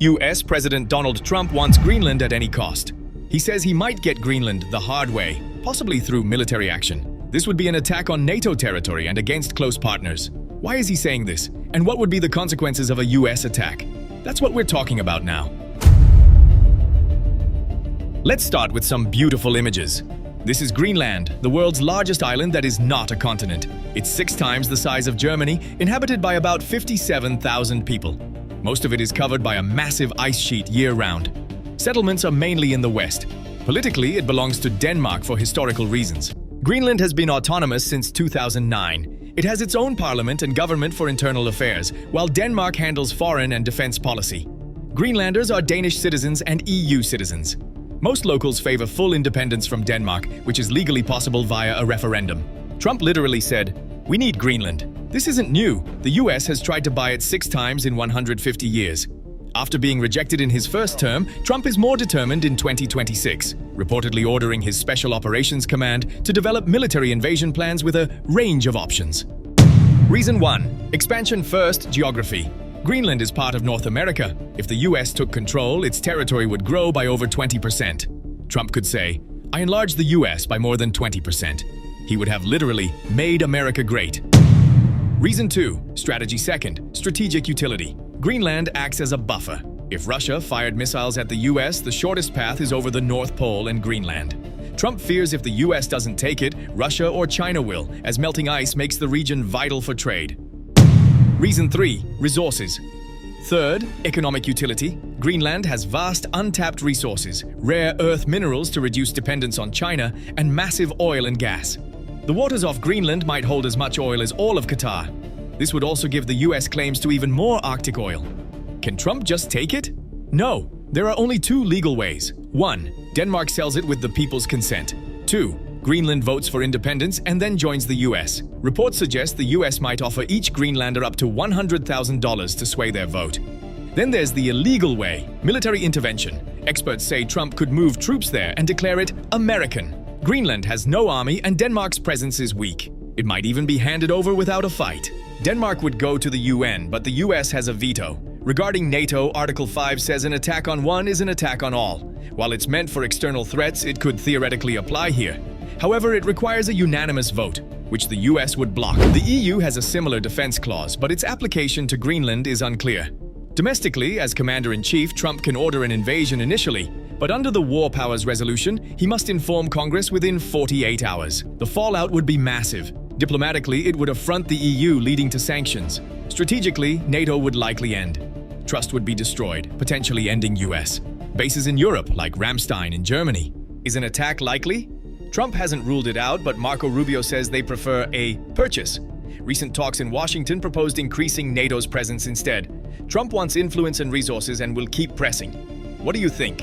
US President Donald Trump wants Greenland at any cost. He says he might get Greenland the hard way, possibly through military action. This would be an attack on NATO territory and against close partners. Why is he saying this? And what would be the consequences of a US attack? That's what we're talking about now. Let's start with some beautiful images. This is Greenland, the world's largest island that is not a continent. It's 6 times the size of Germany, inhabited by about 57,000 people. Most of it is covered by a massive ice sheet year-round. Settlements are mainly in the west. Politically, it belongs to Denmark for historical reasons. Greenland has been autonomous since 2009. It has its own parliament and government for internal affairs, while Denmark handles foreign and defense policy. Greenlanders are Danish citizens and EU citizens. Most locals favor full independence from Denmark, which is legally possible via a referendum. Trump literally said, "We need Greenland." This isn't new. The US has tried to buy it 6 times in 150 years. After being rejected in his first term, Trump is more determined in 2026, reportedly ordering his Special Operations Command to develop military invasion plans with a range of options. Reason 1. Expansion first, geography. Greenland is part of North America. If the US took control, its territory would grow by over 20%. Trump could say, "I enlarged the US by more than 20%. He would have literally made America great. Reason 2. Strategy second. Strategic utility. Greenland acts as a buffer. If Russia fired missiles at the US, the shortest path is over the North Pole and Greenland. Trump fears if the US doesn't take it, Russia or China will, as melting ice makes the region vital for trade. Reason 3. Resources. Third, economic utility. Greenland has vast untapped resources, rare earth minerals to reduce dependence on China, and massive oil and gas. The waters off Greenland might hold as much oil as all of Qatar. This would also give the US claims to even more Arctic oil. Can Trump just take it? No. There are only 2 legal ways. 1. Denmark sells it with the people's consent. 2. Greenland votes for independence and then joins the US. Reports suggest the US might offer each Greenlander up to $100,000 to sway their vote. Then there's the illegal way, military intervention. Experts say Trump could move troops there and declare it American. Greenland has no army and Denmark's presence is weak. It might even be handed over without a fight. Denmark would go to the UN, but the US has a veto. Regarding NATO, Article 5 says an attack on one is an attack on all. While it's meant for external threats, it could theoretically apply here. However, it requires a unanimous vote, which the US would block. The EU has a similar defense clause, but its application to Greenland is unclear. Domestically, as Commander-in-Chief, Trump can order an invasion initially, but under the War Powers Resolution, he must inform Congress within 48 hours. The fallout would be massive. Diplomatically, it would affront the EU, leading to sanctions. Strategically, NATO would likely end. Trust would be destroyed, potentially ending US. Bases in Europe, like Ramstein in Germany. Is an attack likely? Trump hasn't ruled it out, but Marco Rubio says they prefer a purchase. Recent talks in Washington proposed increasing NATO's presence instead. Trump wants influence and resources and will keep pressing. What do you think?